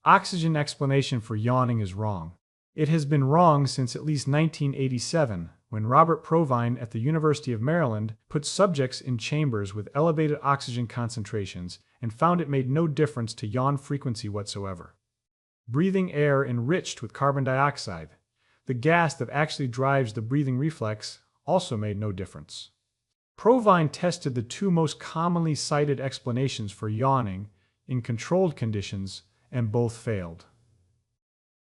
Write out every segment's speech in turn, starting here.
Oxygen explanation for yawning is wrong. It has been wrong since at least 1987, when Robert Provine at the University of Maryland put subjects in chambers with elevated oxygen concentrations and found it made no difference to yawn frequency whatsoever. Breathing air enriched with carbon dioxide, the gas that actually drives the breathing reflex, also made no difference. Provine tested the two most commonly cited explanations for yawning in controlled conditions, and both failed.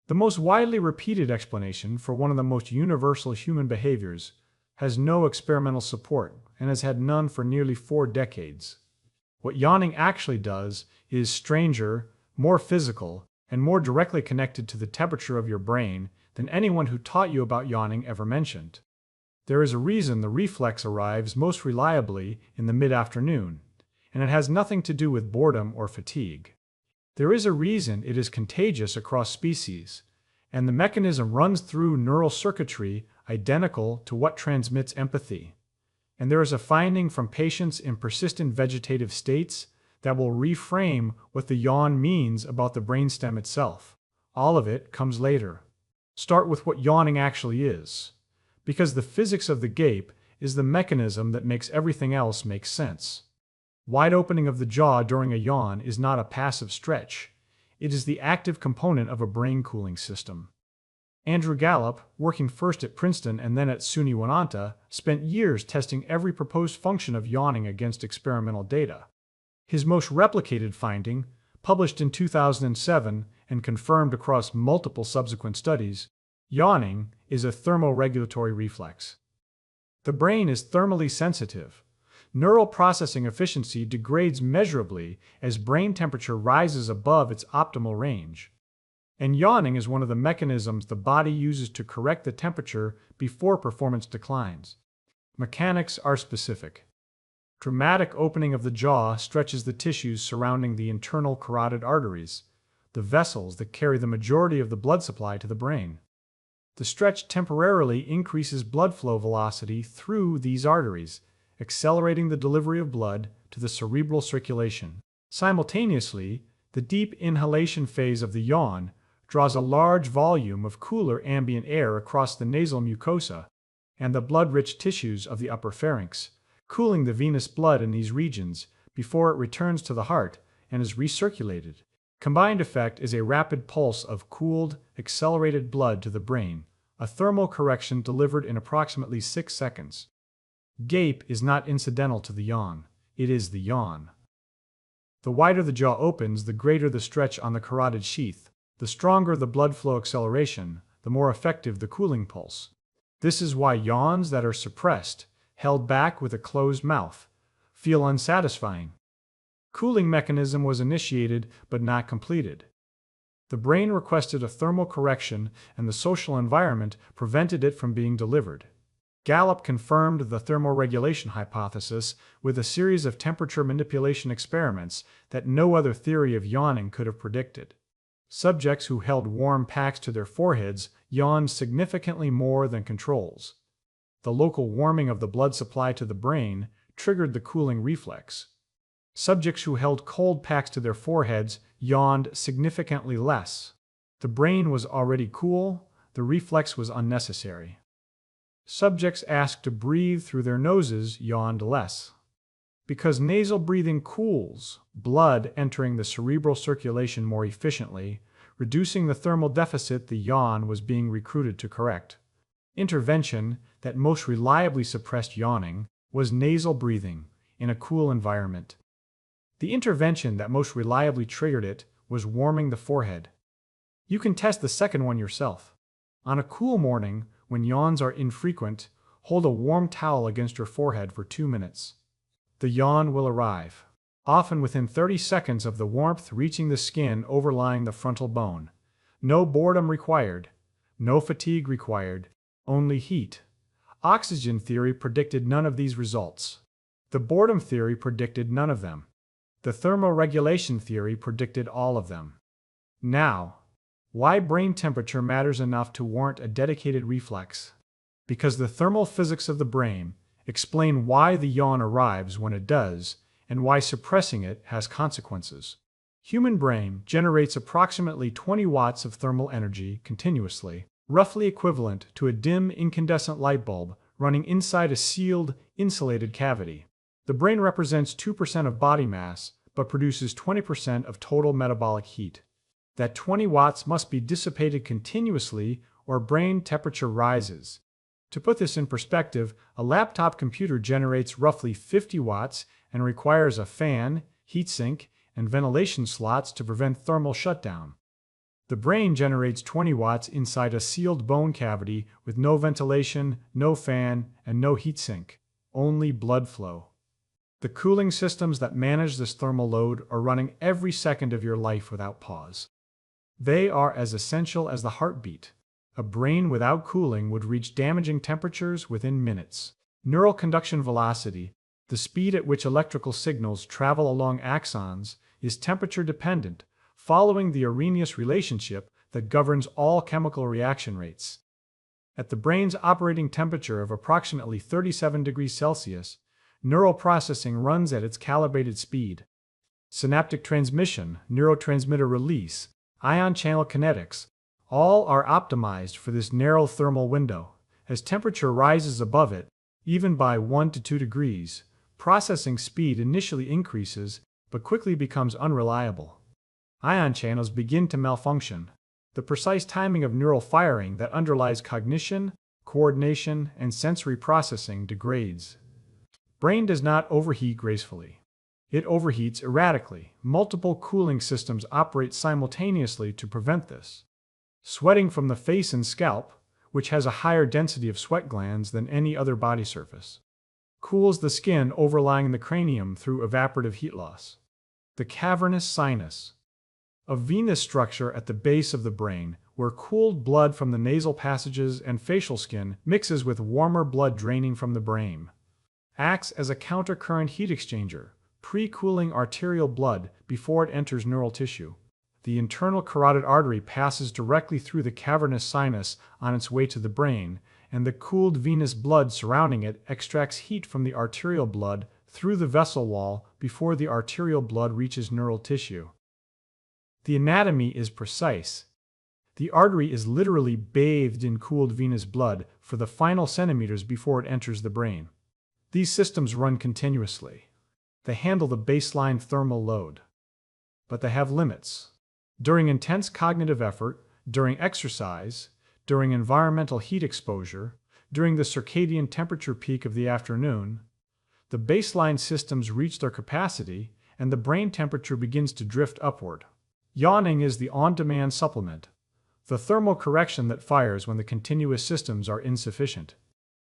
The most widely repeated explanation for one of the most universal human behaviors has no experimental support and has had none for nearly 4 decades. What yawning actually does is stranger, more physical, and more directly connected to the temperature of your brain than anyone who taught you about yawning ever mentioned. There is a reason the reflex arrives most reliably in the mid-afternoon, and it has nothing to do with boredom or fatigue. There is a reason it is contagious across species, and the mechanism runs through neural circuitry identical to what transmits empathy. And there is a finding from patients in persistent vegetative states that will reframe what the yawn means about the brainstem itself. All of it comes later. Start with what yawning actually is, because the physics of the gape is the mechanism that makes everything else make sense. Wide opening of the jaw during a yawn is not a passive stretch. It is the active component of a brain cooling system. Andrew Gallup, working first at Princeton and then at SUNY Wananta, spent years testing every proposed function of yawning against experimental data. His most replicated finding, published in 2007 and confirmed across multiple subsequent studies, yawning is a thermoregulatory reflex. The brain is thermally sensitive. Neural processing efficiency degrades measurably as brain temperature rises above its optimal range. And yawning is one of the mechanisms the body uses to correct the temperature before performance declines. Mechanics are specific. Dramatic opening of the jaw stretches the tissues surrounding the internal carotid arteries, the vessels that carry the majority of the blood supply to the brain. The stretch temporarily increases blood flow velocity through these arteries, accelerating the delivery of blood to the cerebral circulation. Simultaneously, the deep inhalation phase of the yawn draws a large volume of cooler ambient air across the nasal mucosa and the blood-rich tissues of the upper pharynx, cooling the venous blood in these regions before it returns to the heart and is recirculated. Combined effect is a rapid pulse of cooled, accelerated blood to the brain, a thermal correction delivered in approximately 6 seconds. Gape is not incidental to the yawn. It is the yawn. The wider the jaw opens, the greater the stretch on the carotid sheath. The stronger the blood flow acceleration, the more effective the cooling pulse. This is why yawns that are suppressed, held back with a closed mouth, feel unsatisfying. Cooling mechanism was initiated but not completed. The brain requested a thermal correction and the social environment prevented it from being delivered. Gallup confirmed the thermoregulation hypothesis with a series of temperature manipulation experiments that no other theory of yawning could have predicted. Subjects who held warm packs to their foreheads yawned significantly more than controls. The local warming of the blood supply to the brain triggered the cooling reflex. Subjects who held cold packs to their foreheads yawned significantly less. The brain was already cool, the reflex was unnecessary. Subjects asked to breathe through their noses yawned less. Because nasal breathing cools blood entering the cerebral circulation more efficiently, reducing the thermal deficit the yawn was being recruited to correct. Intervention that most reliably suppressed yawning was nasal breathing in a cool environment. The intervention that most reliably triggered it was warming the forehead. You can test the second one yourself. On a cool morning, when yawns are infrequent, hold a warm towel against your forehead for 2 minutes. The yawn will arrive, often within 30 seconds of the warmth reaching the skin overlying the frontal bone. No boredom required, no fatigue required, only heat. Oxygen theory predicted none of these results. The boredom theory predicted none of them. The thermoregulation theory predicted all of them. Now, why brain temperature matters enough to warrant a dedicated reflex? Because the thermal physics of the brain explain why the yawn arrives when it does and why suppressing it has consequences. Human brain generates approximately 20 watts of thermal energy continuously, roughly equivalent to a dim incandescent light bulb running inside a sealed, insulated cavity. The brain represents 2% of body mass, but produces 20% of total metabolic heat. That 20 watts must be dissipated continuously or brain temperature rises. To put this in perspective, a laptop computer generates roughly 50 watts and requires a fan, heatsink, and ventilation slots to prevent thermal shutdown. The brain generates 20 watts inside a sealed bone cavity with no ventilation, no fan, and no heatsink, only blood flow. The cooling systems that manage this thermal load are running every second of your life without pause. They are as essential as the heartbeat. A brain without cooling would reach damaging temperatures within minutes. Neural conduction velocity, the speed at which electrical signals travel along axons, is temperature dependent, following the Arrhenius relationship that governs all chemical reaction rates. At the brain's operating temperature of approximately 37 degrees Celsius, neural processing runs at its calibrated speed. Synaptic transmission, neurotransmitter release, ion channel kinetics, all are optimized for this narrow thermal window. As temperature rises above it, even by 1 to 2 degrees, processing speed initially increases but quickly becomes unreliable. Ion channels begin to malfunction. The precise timing of neural firing that underlies cognition, coordination, and sensory processing degrades. Brain does not overheat gracefully. It overheats erratically. Multiple cooling systems operate simultaneously to prevent this. Sweating from the face and scalp, which has a higher density of sweat glands than any other body surface, cools the skin overlying the cranium through evaporative heat loss. The cavernous sinus, a venous structure at the base of the brain where cooled blood from the nasal passages and facial skin mixes with warmer blood draining from the brain, acts as a countercurrent heat exchanger, pre-cooling arterial blood before it enters neural tissue. The internal carotid artery passes directly through the cavernous sinus on its way to the brain, and the cooled venous blood surrounding it extracts heat from the arterial blood through the vessel wall before the arterial blood reaches neural tissue. The anatomy is precise. The artery is literally bathed in cooled venous blood for the final centimeters before it enters the brain. These systems run continuously. They handle the baseline thermal load. But they have limits. During intense cognitive effort, during exercise, during environmental heat exposure, during the circadian temperature peak of the afternoon, the baseline systems reach their capacity and the brain temperature begins to drift upward. Yawning is the on-demand supplement, the thermal correction that fires when the continuous systems are insufficient.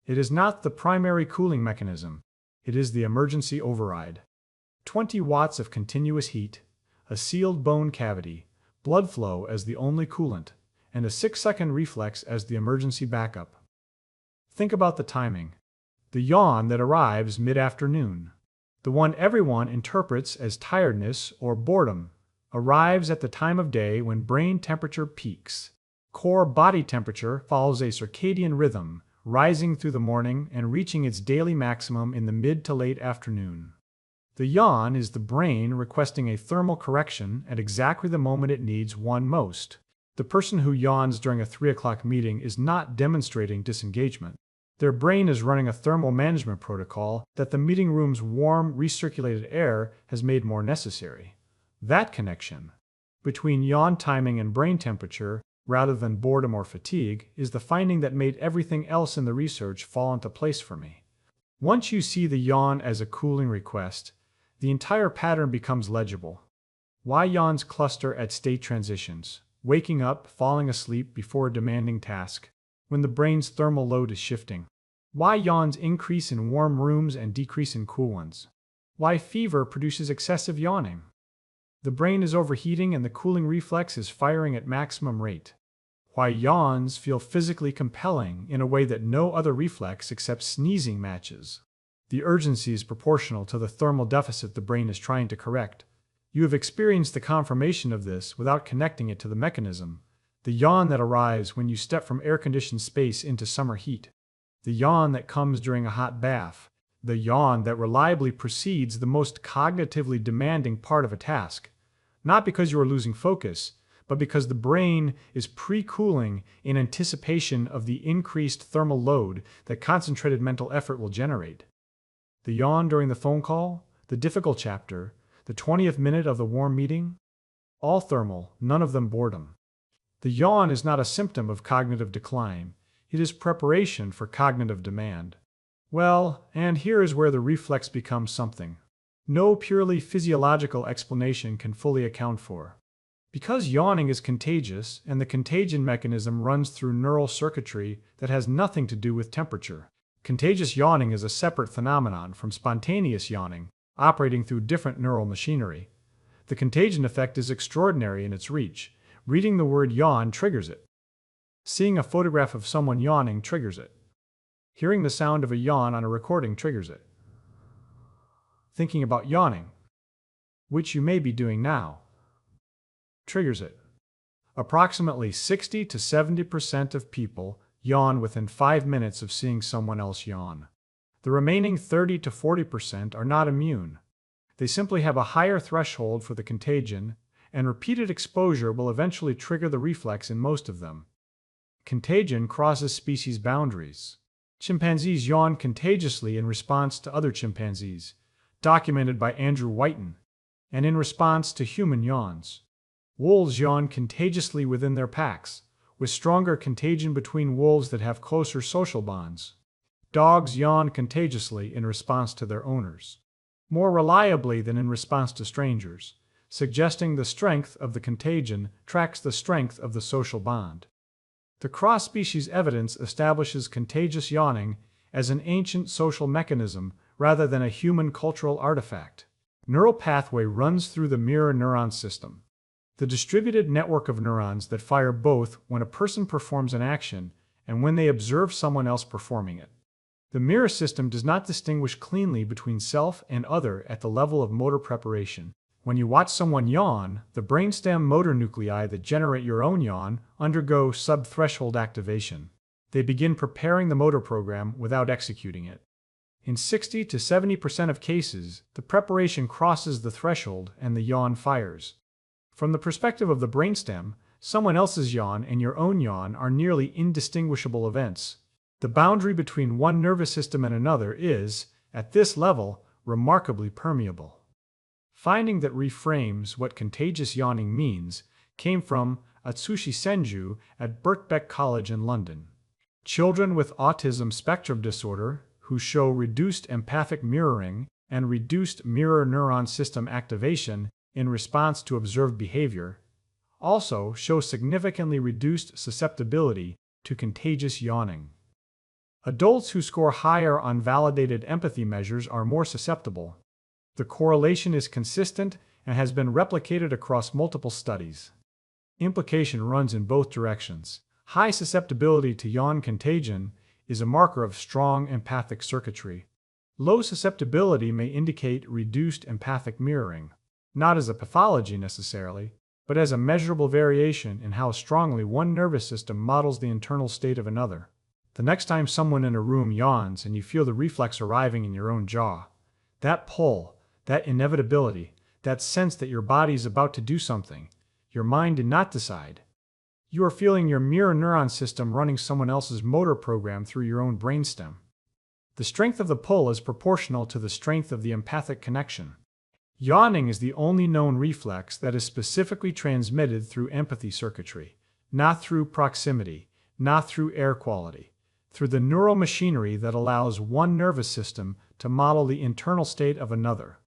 It is not the primary cooling mechanism, it is the emergency override. 20 watts of continuous heat, a sealed bone cavity, blood flow as the only coolant, and a 6-second reflex as the emergency backup. Think about the timing. The yawn that arrives mid-afternoon, the one everyone interprets as tiredness or boredom, arrives at the time of day when brain temperature peaks. Core body temperature follows a circadian rhythm, rising through the morning and reaching its daily maximum in the mid to late afternoon. The yawn is the brain requesting a thermal correction at exactly the moment it needs one most. The person who yawns during a 3 o'clock meeting is not demonstrating disengagement. Their brain is running a thermal management protocol that the meeting room's warm, recirculated air has made more necessary. That connection between yawn timing and brain temperature, rather than boredom or fatigue, is the finding that made everything else in the research fall into place for me. Once you see the yawn as a cooling request, the entire pattern becomes legible. Why yawns cluster at state transitions, waking up, falling asleep before a demanding task, when the brain's thermal load is shifting. Why yawns increase in warm rooms and decrease in cool ones. Why fever produces excessive yawning. The brain is overheating and the cooling reflex is firing at maximum rate. Why yawns feel physically compelling in a way that no other reflex except sneezing matches. The urgency is proportional to the thermal deficit the brain is trying to correct. You have experienced the confirmation of this without connecting it to the mechanism. The yawn that arrives when you step from air-conditioned space into summer heat. The yawn that comes during a hot bath. The yawn that reliably precedes the most cognitively demanding part of a task. not because you are losing focus, but because the brain is pre-cooling in anticipation of the increased thermal load that concentrated mental effort will generate. The yawn during the phone call, the difficult chapter, the 20th minute of the warm meeting, all thermal, none of them boredom. The yawn is not a symptom of cognitive decline. It is preparation for cognitive demand. Well, and here is where the reflex becomes something no purely physiological explanation can fully account for. Because yawning is contagious, and the contagion mechanism runs through neural circuitry that has nothing to do with temperature, contagious yawning is a separate phenomenon from spontaneous yawning, operating through different neural machinery. The contagion effect is extraordinary in its reach. Reading the word yawn triggers it. Seeing a photograph of someone yawning triggers it. Hearing the sound of a yawn on a recording triggers it. Thinking about yawning, which you may be doing now, triggers it. Approximately 60 to 70% of people yawn within 5 minutes of seeing someone else yawn. The remaining 30 to 40% are not immune. They simply have a higher threshold for the contagion, and repeated exposure will eventually trigger the reflex in most of them. Contagion crosses species boundaries. Chimpanzees yawn contagiously in response to other chimpanzees, documented by Andrew Whiten, and in response to human yawns. Wolves yawn contagiously within their packs, with stronger contagion between wolves that have closer social bonds. Dogs yawn contagiously in response to their owners, more reliably than in response to strangers, suggesting the strength of the contagion tracks the strength of the social bond. The cross-species evidence establishes contagious yawning as an ancient social mechanism rather than a human cultural artifact. Neural pathway runs through the mirror neuron system, the distributed network of neurons that fire both when a person performs an action and when they observe someone else performing it. The mirror system does not distinguish cleanly between self and other at the level of motor preparation. When you watch someone yawn, the brainstem motor nuclei that generate your own yawn undergo subthreshold activation. They begin preparing the motor program without executing it. In 60 to 70% of cases, the preparation crosses the threshold and the yawn fires. From the perspective of the brainstem, someone else's yawn and your own yawn are nearly indistinguishable events. The boundary between one nervous system and another is, at this level, remarkably permeable. Finding that reframes what contagious yawning means came from Atsushi Senju at Birkbeck College in London. Children with autism spectrum disorder who show reduced empathic mirroring and reduced mirror neuron system activation in response to observed behavior also show significantly reduced susceptibility to contagious yawning. Adults who score higher on validated empathy measures are more susceptible. The correlation is consistent and has been replicated across multiple studies. Implication runs in both directions. High susceptibility to yawn contagion is a marker of strong empathic circuitry. Low susceptibility may indicate reduced empathic mirroring, not as a pathology necessarily, but as a measurable variation in how strongly one nervous system models the internal state of another. The next time someone in a room yawns and you feel the reflex arriving in your own jaw, that pull, that inevitability, that sense that your body is about to do something, your mind did not decide. You are feeling your mirror neuron system running someone else's motor program through your own brainstem. The strength of the pull is proportional to the strength of the empathic connection. Yawning is the only known reflex that is specifically transmitted through empathy circuitry, not through proximity, not through air quality, through the neural machinery that allows one nervous system to model the internal state of another.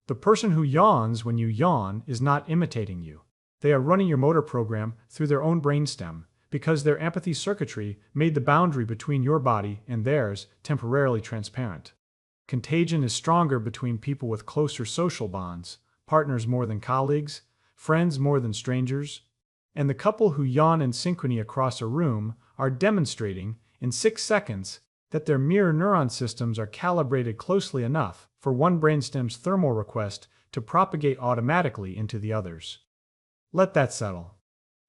The person who yawns when you yawn is not imitating you. They are running your motor program through their own brainstem because their empathy circuitry made the boundary between your body and theirs temporarily transparent. Contagion is stronger between people with closer social bonds, partners more than colleagues, friends more than strangers, and the couple who yawn in synchrony across a room are demonstrating, in 6 seconds, that their mirror neuron systems are calibrated closely enough for one brainstem's thermal request to propagate automatically into the others. Let that settle.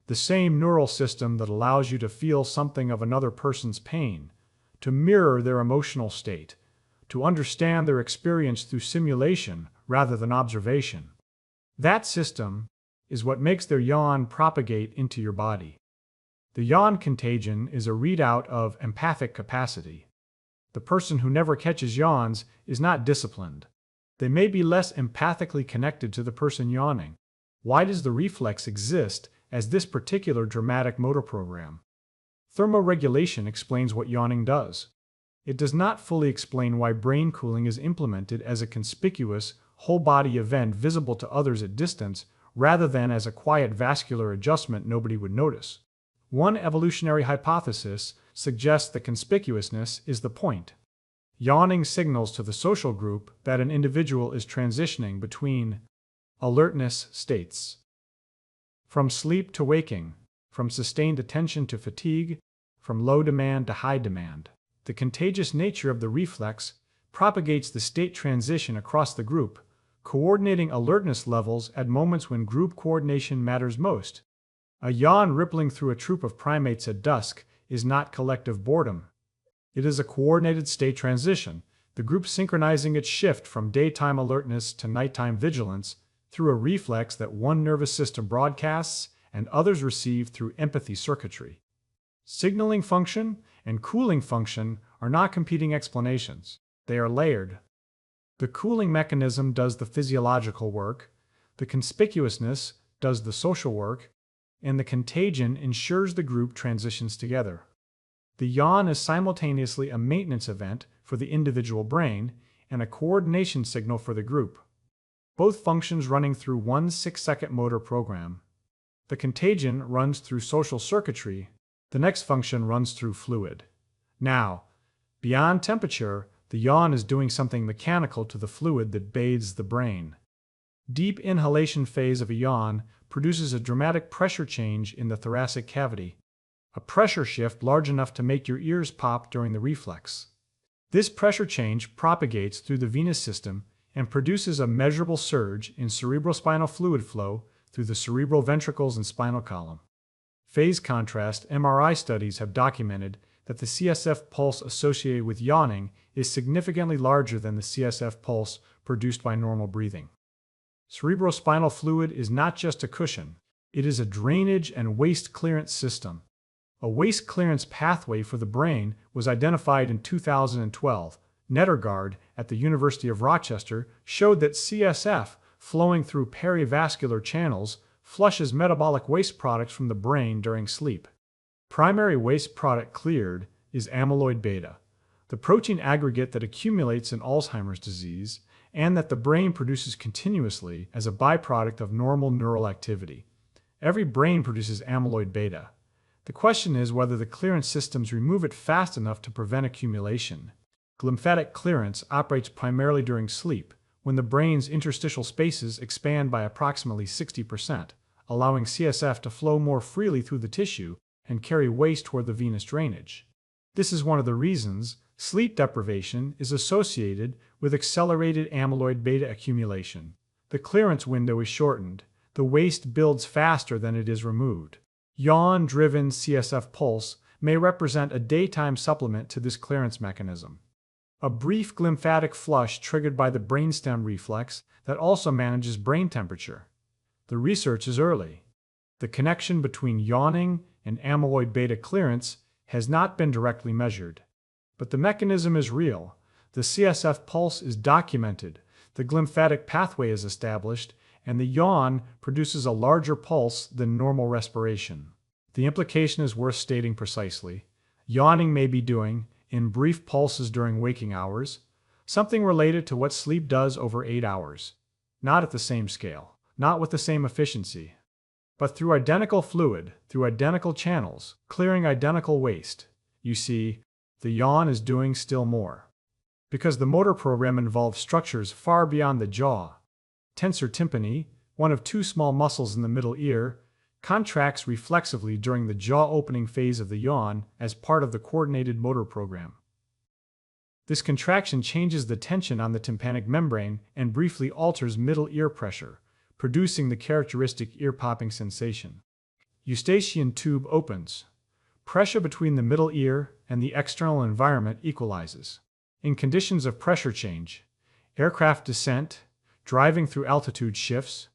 The same neural system that allows you to feel something of another person's pain, to mirror their emotional state, to understand their experience through simulation rather than observation. That system, is what makes their yawn propagate into your body. The yawn contagion is a readout of empathic capacity. The person who never catches yawns is not disciplined. They may be less empathically connected to the person yawning. Why does the reflex exist as this particular dramatic motor program? Thermoregulation explains what yawning does. It does not fully explain why brain cooling is implemented as a conspicuous, whole-body event visible to others at distance, rather than as a quiet vascular adjustment nobody would notice. One evolutionary hypothesis suggests that conspicuousness is the point. Yawning signals to the social group that an individual is transitioning between alertness states. From sleep to waking, from sustained attention to fatigue, from low demand to high demand. The contagious nature of the reflex propagates the state transition across the group, coordinating alertness levels at moments when group coordination matters most. A yawn rippling through a troop of primates at dusk is not collective boredom. It is a coordinated state transition, the group synchronizing its shift from daytime alertness to nighttime vigilance through a reflex that one nervous system broadcasts and others receive through empathy circuitry. Signaling function and cooling function are not competing explanations. They are layered. The cooling mechanism does the physiological work, the conspicuousness does the social work, and the contagion ensures the group transitions together. The yawn is simultaneously a maintenance event for the individual brain and a coordination signal for the group. Both functions running through one 6-second motor program. The contagion runs through social circuitry, the next function runs through fluid. Now, beyond temperature, the yawn is doing something mechanical to the fluid that bathes the brain. Deep inhalation phase of a yawn produces a dramatic pressure change in the thoracic cavity, a pressure shift large enough to make your ears pop during the reflex. This pressure change propagates through the venous system and produces a measurable surge in cerebrospinal fluid flow through the cerebral ventricles and spinal column. Phase contrast MRI studies have documented that the CSF pulse associated with yawning is significantly larger than the CSF pulse produced by normal breathing. Cerebrospinal fluid is not just a cushion, it is a drainage and waste clearance system. A waste clearance pathway for the brain was identified in 2012. Nettergaard at the University of Rochester showed that CSF flowing through perivascular channels flushes metabolic waste products from the brain during sleep. Primary waste product cleared is amyloid beta, the protein aggregate that accumulates in Alzheimer's disease and that the brain produces continuously as a byproduct of normal neural activity. Every brain produces amyloid beta. The question is whether the clearance systems remove it fast enough to prevent accumulation. Glymphatic clearance operates primarily during sleep, when the brain's interstitial spaces expand by approximately 60%, allowing CSF to flow more freely through the tissue and carry waste toward the venous drainage. This is one of the reasons sleep deprivation is associated with accelerated amyloid beta accumulation. The clearance window is shortened. The waste builds faster than it is removed. Yawn-driven CSF pulse may represent a daytime supplement to this clearance mechanism. A brief glymphatic flush triggered by the brainstem reflex that also manages brain temperature. The research is early. The connection between yawning and amyloid beta clearance has not been directly measured. But the mechanism is real. The CSF pulse is documented, the glymphatic pathway is established, and the yawn produces a larger pulse than normal respiration. The implication is worth stating precisely. Yawning may be doing, in brief pulses during waking hours, something related to what sleep does over 8 hours. Not at the same scale, not with the same efficiency, but through identical fluid, through identical channels, clearing identical waste. You see, the yawn is doing still more. Because the motor program involves structures far beyond the jaw. Tensor tympani, one of 2 small muscles in the middle ear, contracts reflexively during the jaw-opening phase of the yawn as part of the coordinated motor program. This contraction changes the tension on the tympanic membrane and briefly alters middle ear pressure, producing the characteristic ear-popping sensation. Eustachian tube opens. Pressure between the middle ear and the external environment equalizes. In conditions of pressure change, aircraft descent, driving through altitude shifts,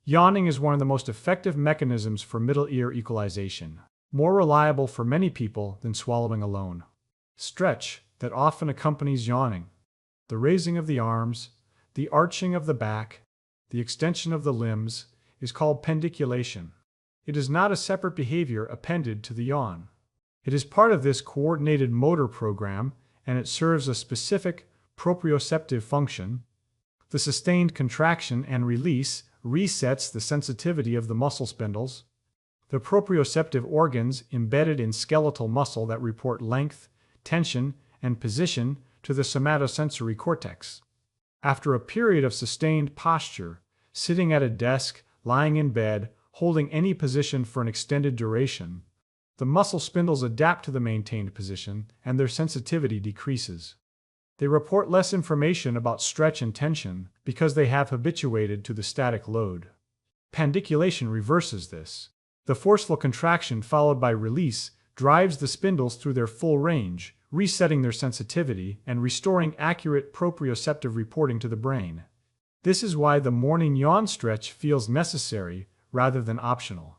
Yawning is one of the most effective mechanisms for middle ear equalization, more reliable for many people than swallowing alone. Stretch that often accompanies yawning: the raising of the arms, the arching of the back, the extension of the limbs, is called pendiculation. It is not a separate behavior appended to the yawn. It is part of this coordinated motor program, and it serves a specific proprioceptive function. The sustained contraction and release resets the sensitivity of the muscle spindles, the proprioceptive organs embedded in skeletal muscle that report length, tension, and position to the somatosensory cortex. After a period of sustained posture, sitting at a desk, lying in bed, holding any position for an extended duration, the muscle spindles adapt to the maintained position and their sensitivity decreases. They report less information about stretch and tension because they have habituated to the static load. Pendiculation reverses this. The forceful contraction followed by release drives the spindles through their full range, resetting their sensitivity and restoring accurate proprioceptive reporting to the brain. This is why the morning yawn stretch feels necessary rather than optional.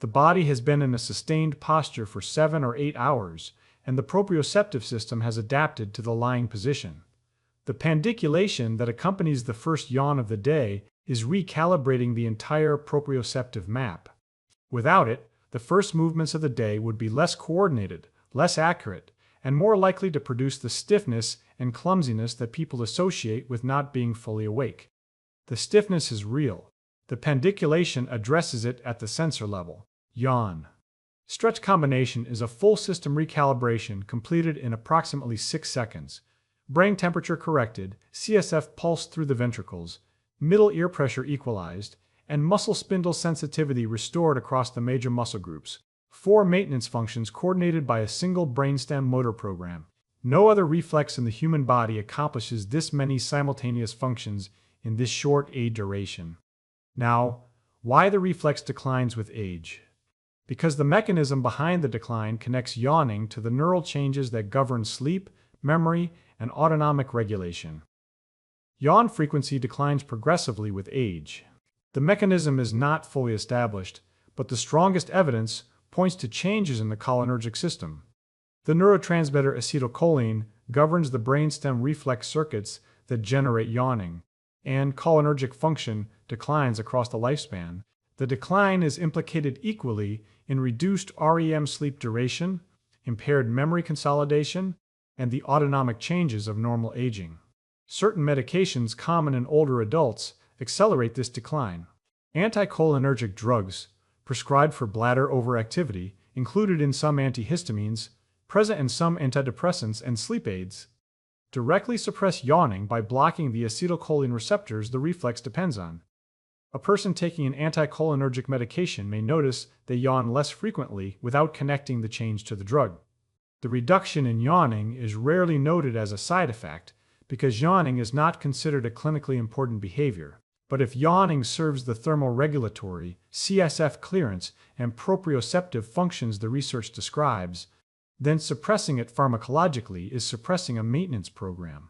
The body has been in a sustained posture for 7 or 8 hours, and the proprioceptive system has adapted to the lying position. The pendiculation that accompanies the first yawn of the day is recalibrating the entire proprioceptive map. Without it, the first movements of the day would be less coordinated, less accurate, and more likely to produce the stiffness and clumsiness that people associate with not being fully awake. The stiffness is real. The pendiculation addresses it at the sensor level. Yawn. Stretch combination is a full system recalibration completed in approximately 6 seconds. Brain temperature corrected, CSF pulsed through the ventricles, middle ear pressure equalized, and muscle spindle sensitivity restored across the major muscle groups. 4 maintenance functions coordinated by a single brainstem motor program. No other reflex in the human body accomplishes this many simultaneous functions in this short a duration. Now, why the reflex declines with age? Because the mechanism behind the decline connects yawning to the neural changes that govern sleep, memory, and autonomic regulation. Yawn frequency declines progressively with age. The mechanism is not fully established, but the strongest evidence points to changes in the cholinergic system. The neurotransmitter acetylcholine governs the brainstem reflex circuits that generate yawning, and cholinergic function declines across the lifespan. The decline is implicated equally in reduced REM sleep duration, impaired memory consolidation, and the autonomic changes of normal aging. Certain medications common in older adults accelerate this decline. Anticholinergic drugs, prescribed for bladder overactivity, included in some antihistamines, present in some antidepressants and sleep aids, directly suppress yawning by blocking the acetylcholine receptors the reflex depends on. A person taking an anticholinergic medication may notice they yawn less frequently without connecting the change to the drug. The reduction in yawning is rarely noted as a side effect because yawning is not considered a clinically important behavior. But if yawning serves the thermoregulatory, CSF clearance, and proprioceptive functions the research describes, then suppressing it pharmacologically is suppressing a maintenance program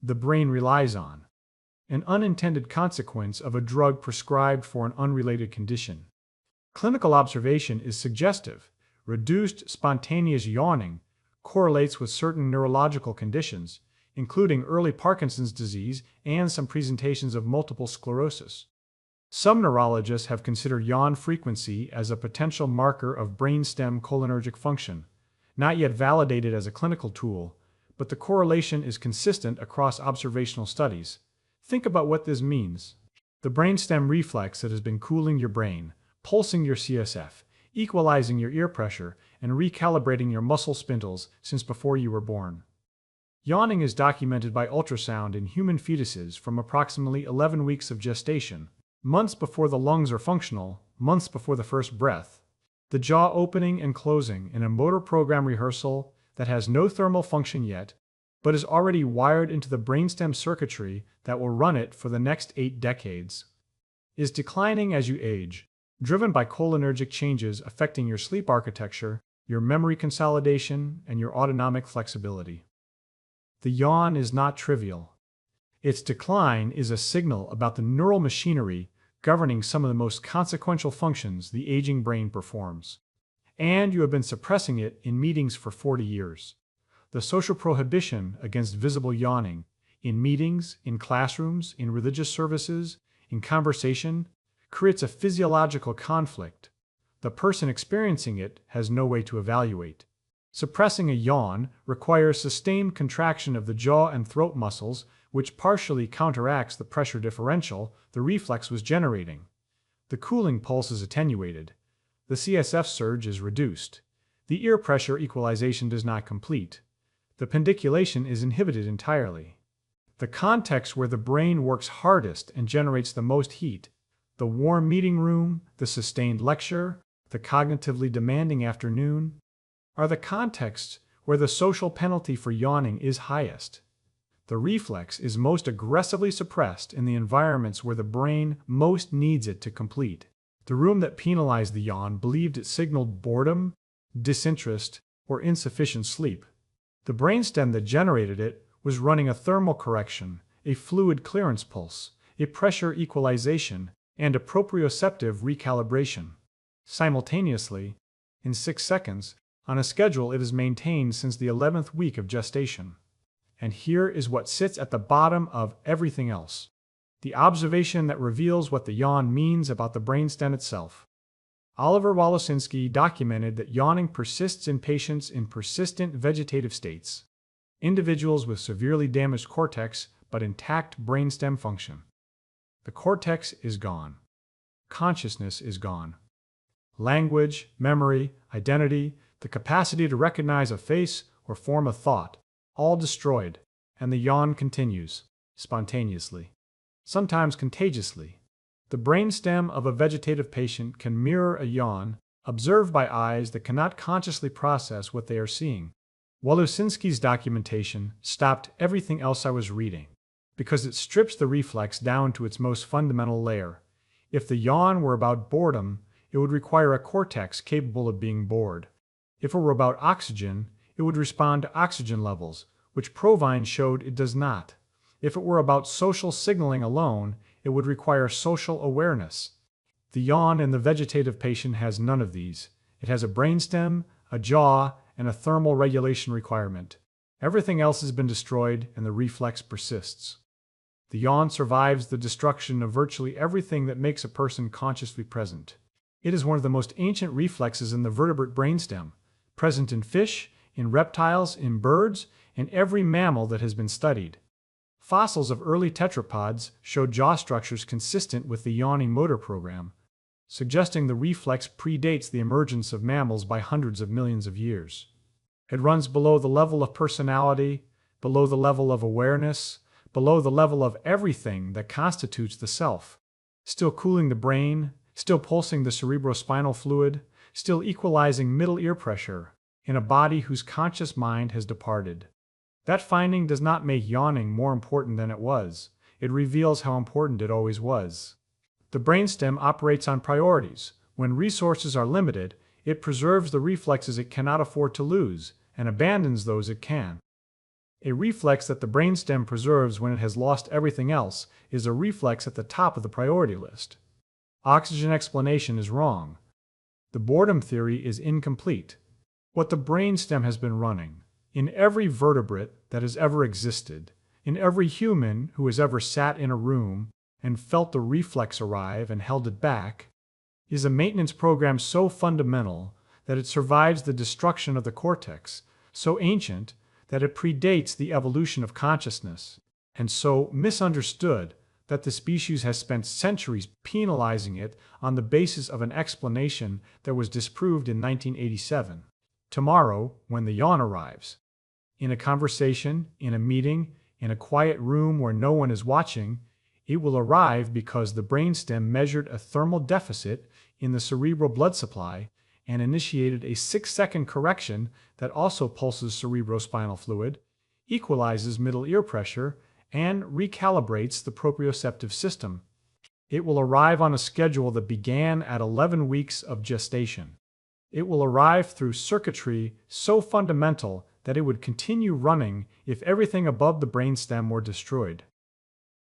the brain relies on, an unintended consequence of a drug prescribed for an unrelated condition. Clinical observation is suggestive. Reduced spontaneous yawning correlates with certain neurological conditions, including early Parkinson's disease and some presentations of multiple sclerosis. Some neurologists have considered yawn frequency as a potential marker of brainstem cholinergic function, not yet validated as a clinical tool, but the correlation is consistent across observational studies. Think about what this means. The brainstem reflex that has been cooling your brain, pulsing your CSF, equalizing your ear pressure, and recalibrating your muscle spindles since before you were born. Yawning is documented by ultrasound in human fetuses from approximately 11 weeks of gestation, months before the lungs are functional, months before the first breath. The jaw opening and closing in a motor program rehearsal that has no thermal function yet, but is already wired into the brainstem circuitry that will run it for the next 8 decades, is declining as you age, driven by cholinergic changes affecting your sleep architecture, your memory consolidation, and your autonomic flexibility. The yawn is not trivial. Its decline is a signal about the neural machinery governing some of the most consequential functions the aging brain performs. And you have been suppressing it in meetings for 40 years. The social prohibition against visible yawning in meetings, in classrooms, in religious services, in conversation, creates a physiological conflict. The person experiencing it has no way to evaluate. Suppressing a yawn requires sustained contraction of the jaw and throat muscles, which partially counteracts the pressure differential the reflex was generating. The cooling pulse is attenuated. The CSF surge is reduced. The ear pressure equalization does not complete. The pendiculation is inhibited entirely. The context where the brain works hardest and generates the most heat, the warm meeting room, the sustained lecture, the cognitively demanding afternoon, are the contexts where the social penalty for yawning is highest. The reflex is most aggressively suppressed in the environments where the brain most needs it to complete. The room that penalized the yawn believed it signaled boredom, disinterest, or insufficient sleep. The brainstem that generated it was running a thermal correction, a fluid clearance pulse, a pressure equalization, and a proprioceptive recalibration. Simultaneously, in 6 seconds, on a schedule it is maintained since the 11th week of gestation. And here is what sits at the bottom of everything else. The observation that reveals what the yawn means about the brainstem itself. Oliver Wolosinski documented that yawning persists in patients in persistent vegetative states, individuals with severely damaged cortex but intact brainstem function. The cortex is gone. Consciousness is gone. Language, memory, identity, the capacity to recognize a face or form a thought, all destroyed, and the yawn continues, spontaneously, sometimes contagiously. The brainstem of a vegetative patient can mirror a yawn, observed by eyes that cannot consciously process what they are seeing. Wolosinski's documentation stopped everything else I was reading, because it strips the reflex down to its most fundamental layer. If the yawn were about boredom, it would require a cortex capable of being bored. If it were about oxygen, it would respond to oxygen levels, which Provine showed it does not. If it were about social signaling alone, it would require social awareness. The yawn in the vegetative patient has none of these. It has a brainstem, a jaw, and a thermal regulation requirement. Everything else has been destroyed and the reflex persists. The yawn survives the destruction of virtually everything that makes a person consciously present. It is one of the most ancient reflexes in the vertebrate brainstem, present in fish, in reptiles, in birds, and every mammal that has been studied. Fossils of early tetrapods showed jaw structures consistent with the yawning motor program, suggesting the reflex predates the emergence of mammals by hundreds of millions of years. It runs below the level of personality, below the level of awareness, below the level of everything that constitutes the self, still cooling the brain, still pulsing the cerebrospinal fluid, still equalizing middle ear pressure, in a body whose conscious mind has departed. That finding does not make yawning more important than it was. It reveals how important it always was. The brainstem operates on priorities. When resources are limited, it preserves the reflexes it cannot afford to lose and abandons those it can. A reflex that the brainstem preserves when it has lost everything else is a reflex at the top of the priority list. Oxygen explanation is wrong. The boredom theory is incomplete. What the brainstem has been running, in every vertebrate that has ever existed, in every human who has ever sat in a room and felt the reflex arrive and held it back, is a maintenance program so fundamental that it survives the destruction of the cortex, so ancient that it predates the evolution of consciousness, and so misunderstood that the species has spent centuries penalizing it on the basis of an explanation that was disproved in 1987. Tomorrow, when the yawn arrives, in a conversation, in a meeting, in a quiet room where no one is watching, it will arrive because the brainstem measured a thermal deficit in the cerebral blood supply and initiated a 6-second correction that also pulses cerebrospinal fluid, equalizes middle ear pressure, and recalibrates the proprioceptive system. It will arrive on a schedule that began at 11 weeks of gestation. It will arrive through circuitry so fundamental that it would continue running if everything above the brainstem were destroyed.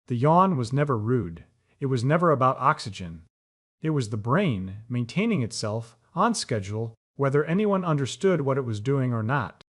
The yawn was never rude. it was never about oxygen. It was the brain maintaining itself on schedule, whether anyone understood what it was doing or not.